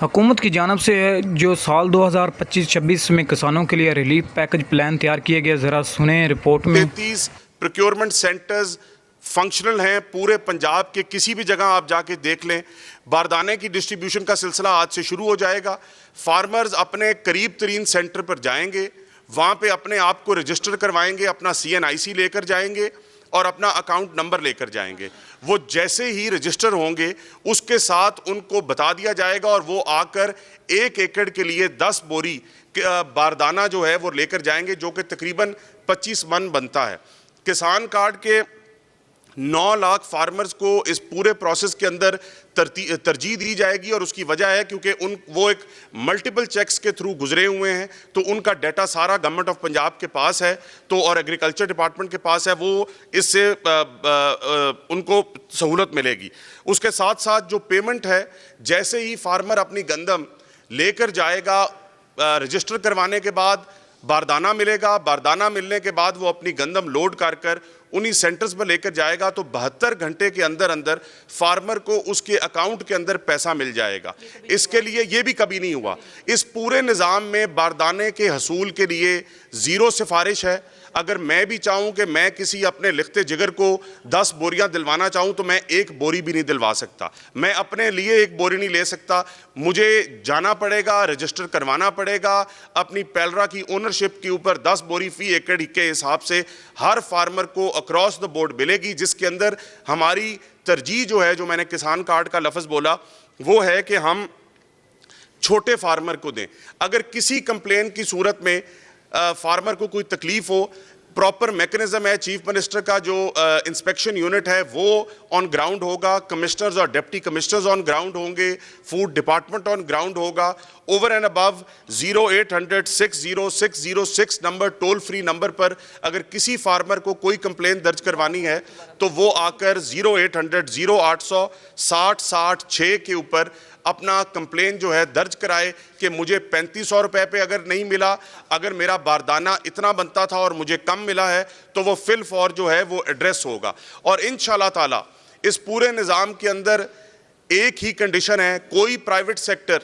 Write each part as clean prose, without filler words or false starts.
हुकूमत की जानिब से जो साल 2025-26 में किसानों के लिए रिलीफ पैकेज प्लान तैयार किए गए, ज़रा सुने रिपोर्ट में। 33 प्रोक्योरमेंट सेंटर्स फंक्शनल हैं पूरे पंजाब के। किसी भी जगह आप जाके देख लें, बारदाने की डिस्ट्रीब्यूशन का सिलसिला आज से शुरू हो जाएगा। फार्मर्स अपने करीब तरीन सेंटर पर जाएंगे, वहाँ पे अपने आप को रजिस्टर करवाएंगे, अपना CNIC लेकर जाएंगे और अपना अकाउंट नंबर लेकर जाएंगे। वो जैसे ही रजिस्टर होंगे उसके साथ उनको बता दिया जाएगा और वो आकर 1 एकड़ के लिए 10 बोरी बारदाना जो है वो लेकर जाएंगे, जो कि तकरीबन 25 मन बनता है। किसान कार्ड के 9 लाख फार्मर्स को इस पूरे प्रोसेस के अंदर तरजीह दी जाएगी और उसकी वजह है क्योंकि वो एक मल्टीपल चेक्स के थ्रू गुजरे हुए हैं, तो उनका डाटा सारा गवर्नमेंट ऑफ पंजाब के पास है तो और एग्रीकल्चर डिपार्टमेंट के पास है, वो इससे उनको सहूलत मिलेगी। उसके साथ साथ जो पेमेंट है, जैसे ही फार्मर अपनी गंदम लेकर जाएगा, रजिस्टर करवाने के बाद बारदाना मिलेगा, बारदाना मिलने के बाद वो अपनी गंदम लोड कर उन्हीं सेंटर्स पर लेकर जाएगा तो 72 घंटे के अंदर अंदर फार्मर को उसके अकाउंट के अंदर पैसा मिल जाएगा। इसके लिए ये भी कभी नहीं हुआ। इस पूरे निज़ाम में बारदाने के हसूल के लिए ज़ीरो सिफारिश है। अगर मैं भी चाहूँ कि मैं किसी अपने लिखते जिगर को 10 बोरियां दिलवाना चाहूँ तो मैं 1 बोरी भी नहीं दिलवा सकता। मैं अपने लिए 1 बोरी नहीं ले सकता, मुझे जाना पड़ेगा, रजिस्टर करवाना पड़ेगा। अपनी पैलरा की ओनरशिप के ऊपर 10 बोरी फी एकड़ के हिसाब से हर फार्मर को अक्रॉस द बोर्ड मिलेगी, जिसके अंदर हमारी तरजीह जो है, जो मैंने किसान कार्ड का लफ्ज़ बोला, वो है कि हम छोटे फार्मर को दें। अगर किसी कंप्लेन की सूरत में फार्मर को कोई तकलीफ हो, प्रॉपर मैकेनिज्म है। चीफ मिनिस्टर का जो इंस्पेक्शन यूनिट है वो ऑन ग्राउंड होगा, कमिश्नर्स और डिप्टी कमिश्नर्स ऑन ग्राउंड होंगे, फूड डिपार्टमेंट ऑन ग्राउंड होगा। Over and above 0800 60 number, toll free number पर अगर किसी फार्मर को कोई कंप्लेन दर्ज करवानी है तो वो आकर 0800 0800 60 60 6 के ऊपर अपना कंप्लेन जो है दर्ज कराए कि मुझे 3500 रुपए पे अगर नहीं मिला, अगर मेरा बारदाना इतना बनता था और मुझे कम मिला है, तो वो फिल फॉर जो है वो एड्रेस होगा। और इंशाल्लाह ताला इस पूरे निज़ाम के अंदर एक ही कंडीशन है, कोई प्राइवेट सेक्टर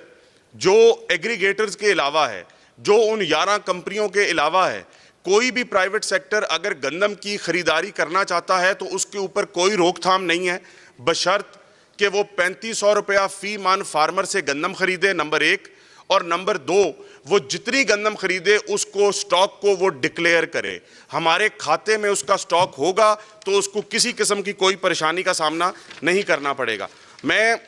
जो एग्रीगेटर्स के अलावा है, जो उन 11 कंपनियों के अलावा है, कोई भी प्राइवेट सेक्टर अगर गंदम की खरीदारी करना चाहता है तो उसके ऊपर कोई रोकथाम नहीं है, बशर्त कि वो 3500 रुपया फी मान फार्मर से गंदम खरीदे, नंबर 1, और नंबर 2, वो जितनी गंदम खरीदे उसको स्टॉक को वो डिक्लेयर करे। हमारे खाते में उसका स्टॉक होगा तो उसको किसी किस्म की कोई परेशानी का सामना नहीं करना पड़ेगा। मैं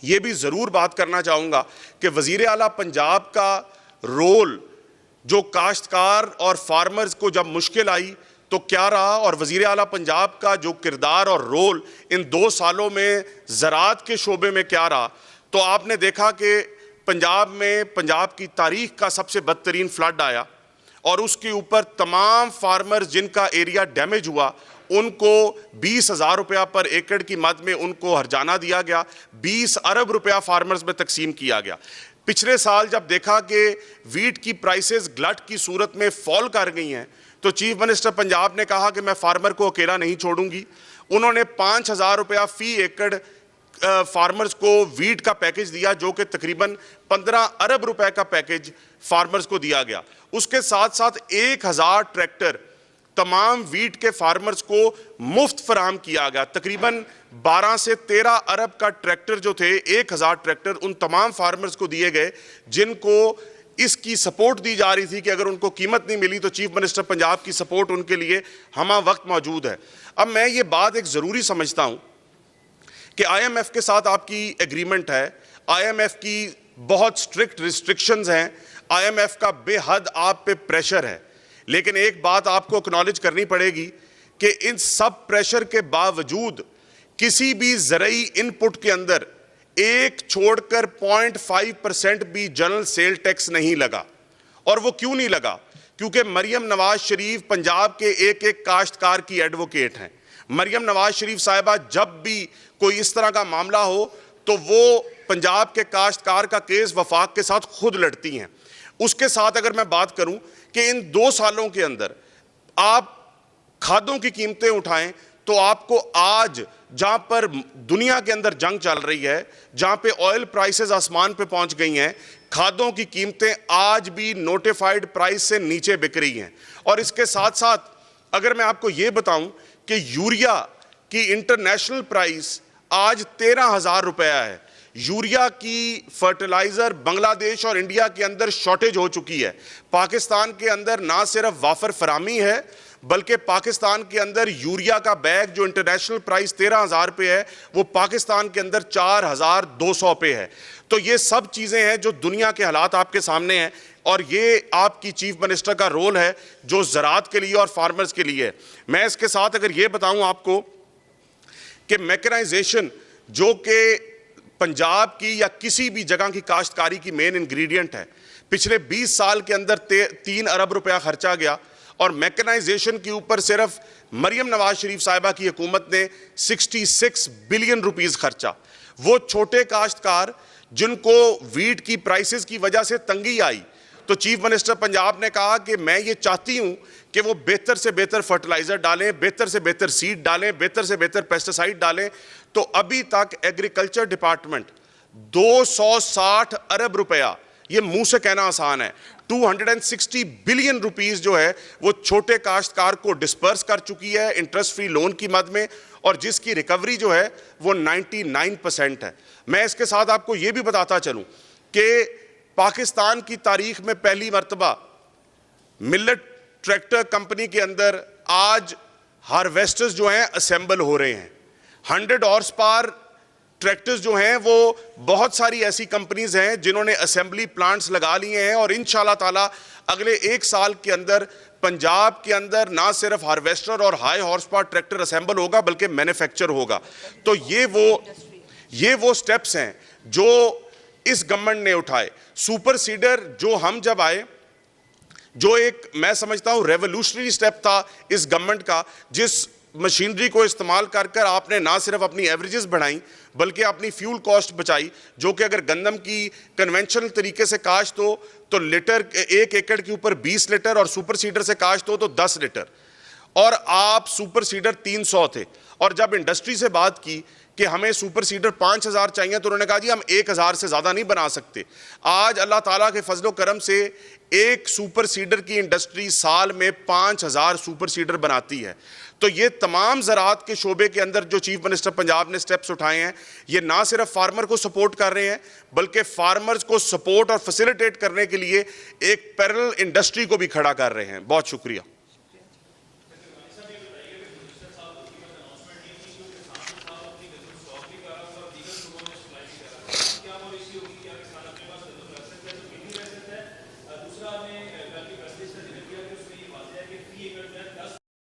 ये भी ज़रूर बात करना चाहूँगा कि वज़ीर आला पंजाब का रोल जो काश्तकार और फार्मर्स को जब मुश्किल आई तो क्या रहा, और वज़ीर आला पंजाब का जो किरदार और रोल इन 2 सालों में ज़राअत के शोबे में क्या रहा, तो आपने देखा कि पंजाब में पंजाब की तारीख का सबसे बदतरीन फ्लड आया और उसके ऊपर तमाम फार्मर्स जिनका एरिया डैमेज हुआ उनको 20,000 रुपया पर एकड़ की मद में उनको हर्जाना दिया गया, 20 अरब रुपया फार्मर्स में तकसीम किया गया। पिछले साल जब देखा कि वीट की प्राइसेस ग्लट की सूरत में फॉल कर गई हैं तो चीफ मिनिस्टर पंजाब ने कहा कि मैं फार्मर को अकेला नहीं छोड़ूंगी। उन्होंने 5,000 रुपया फी एकड़ फार्मर्स को वीट का पैकेज दिया, जो कि तकरीबन 15 अरब रुपए का पैकेज फार्मर्स को दिया गया। उसके साथ साथ 1000 ट्रैक्टर तमाम वीट के फार्मर्स को मुफ्त फराहम किया गया। तकरीबन 12 से 13 अरब का ट्रैक्टर जो थे, 1000 ट्रैक्टर उन तमाम फार्मर्स को दिए गए जिनको इसकी सपोर्ट दी जा रही थी कि अगर उनको कीमत नहीं मिली तो चीफ मिनिस्टर पंजाब की सपोर्ट उनके लिए हमा वक्त मौजूद है। अब मैं ये बात एक ज़रूरी समझता हूँ कि IMF के साथ आपकी एग्रीमेंट है, IMF की बहुत स्ट्रिक्ट रिस्ट्रिक्शंस हैं, IMF का बेहद आप पे प्रेशर है, लेकिन एक बात आपको एक्नॉलेज करनी पड़ेगी कि इन सब प्रेशर के बावजूद किसी भी ज़रई इनपुट के अंदर एक छोड़कर 0.5% भी जनरल सेल टैक्स नहीं लगा। और वो क्यों नहीं लगा? क्योंकि मरियम नवाज शरीफ पंजाब के एक एक काश्तकार की एडवोकेट हैं। मरियम नवाज शरीफ साहिबा जब भी कोई इस तरह का मामला हो तो वो पंजाब के काश्तकार का केस वफाक के साथ खुद लड़ती हैं। उसके साथ अगर मैं बात करूं कि इन 2 सालों के अंदर आप खादों की कीमतें उठाएं तो आपको आज जहां पर दुनिया के अंदर जंग चल रही है, जहां पे ऑयल प्राइसेस आसमान पे पहुंच गई हैं, खादों की कीमतें आज भी नोटिफाइड प्राइस से नीचे बिक रही हैं। और इसके साथ साथ अगर मैं आपको ये बताऊं कि यूरिया की इंटरनेशनल प्राइस आज 13,000 रुपया है। यूरिया की फर्टिलाइजर बांग्लादेश और इंडिया के अंदर शॉर्टेज हो चुकी है। पाकिस्तान के अंदर ना सिर्फ वाफर फरामी है, बल्कि पाकिस्तान के अंदर यूरिया का बैग जो इंटरनेशनल प्राइस 13,000 पे है, वो पाकिस्तान के अंदर 4,200 पे है। तो ये सब चीज़ें हैं जो दुनिया के हालात आपके सामने हैं, और ये आपकी चीफ मिनिस्टर का रोल है जो ज़राअत के लिए और फार्मर्स के लिए है। मैं इसके साथ अगर ये बताऊं आपको कि मैकेनाइजेशन जो कि पंजाब की या किसी भी जगह की काश्तकारी की मेन इंग्रेडिएंट है, पिछले 20 साल के अंदर 3 अरब रुपया खर्चा गया, और मैकेनाइजेशन के ऊपर सिर्फ मरियम नवाज शरीफ साहिबा की हुकूमत ने 66 बिलियन रुपीस खर्चा। वो छोटे काश्तकार जिनको वीट की प्राइसेस की वजह से तंगी आई, तो चीफ मिनिस्टर पंजाब ने कहा कि मैं ये चाहती हूं कि वो बेहतर से बेहतर फर्टिलाइजर डालें, बेहतर से बेहतर सीड डालें, बेहतर से बेहतर पेस्टिसाइड डालें। तो अभी तक एग्रीकल्चर डिपार्टमेंट 260 अरब रुपया, ये मुंह से कहना आसान है, 260 बिलियन रुपीस जो है वो छोटे काश्तकार को डिस्पर्स कर चुकी है इंटरेस्ट फ्री लोन की मद में, और जिसकी रिकवरी जो है वो 99% है। मैं इसके साथ आपको ये भी बताता चलूं कि पाकिस्तान की तारीख में पहली मर्तबा मिलेट ट्रैक्टर कंपनी के अंदर आज हार्वेस्टर्स जो हैं असेंबल हो रहे हैं। 100 हॉर्स पावर ट्रैक्टर्स जो हैं वो बहुत सारी ऐसी कंपनीज हैं जिन्होंने असेंबली प्लांट्स लगा लिए हैं, और इंशाल्लाह ताला अगले 1 साल के अंदर पंजाब के अंदर ना सिर्फ हार्वेस्टर और high horse power tractor assemble होगा बल्कि मैन्युफैक्चर होगा। तो ये वो स्टेप्स हैं जो इस गवर्नमेंट ने उठाए। सुपर सीडर जो हम जब आए, जो एक मैं समझता हूं रेवोल्यूशनरी स्टेप था इस गवर्नमेंट का, जिस मशीनरी को इस्तेमाल कर कर आपने ना सिर्फ अपनी एवरेजेस बढ़ाई बल्कि अपनी फ्यूल कॉस्ट बचाई, जो कि अगर गंदम की कन्वेंशनल तरीके से काश्त हो तो लीटर 1 एकड़ के ऊपर 20 लीटर, और सुपर सीडर से काश्त हो तो 10 लीटर, और आप सुपर सीडर 300 थे। और जब इंडस्ट्री से बात की कि हमें सुपर सीडर 5,000 चाहिए, तो उन्होंने कहा जी हम 1,000 से ज़्यादा नहीं बना सकते। आज अल्लाह ताला के फजलो करम से एक सुपर सीडर की इंडस्ट्री साल में 5,000 सुपर सीडर बनाती है। तो ये तमाम ज़राअत के शोबे के अंदर जो चीफ मिनिस्टर पंजाब ने स्टेप्स उठाए हैं, ये ना सिर्फ फार्मर को सपोर्ट कर रहे हैं बल्कि फार्मर्स को सपोर्ट और फैसिलिटेट करने के लिए एक पैरेलल इंडस्ट्री को भी खड़ा कर रहे हैं। बहुत शुक्रिया।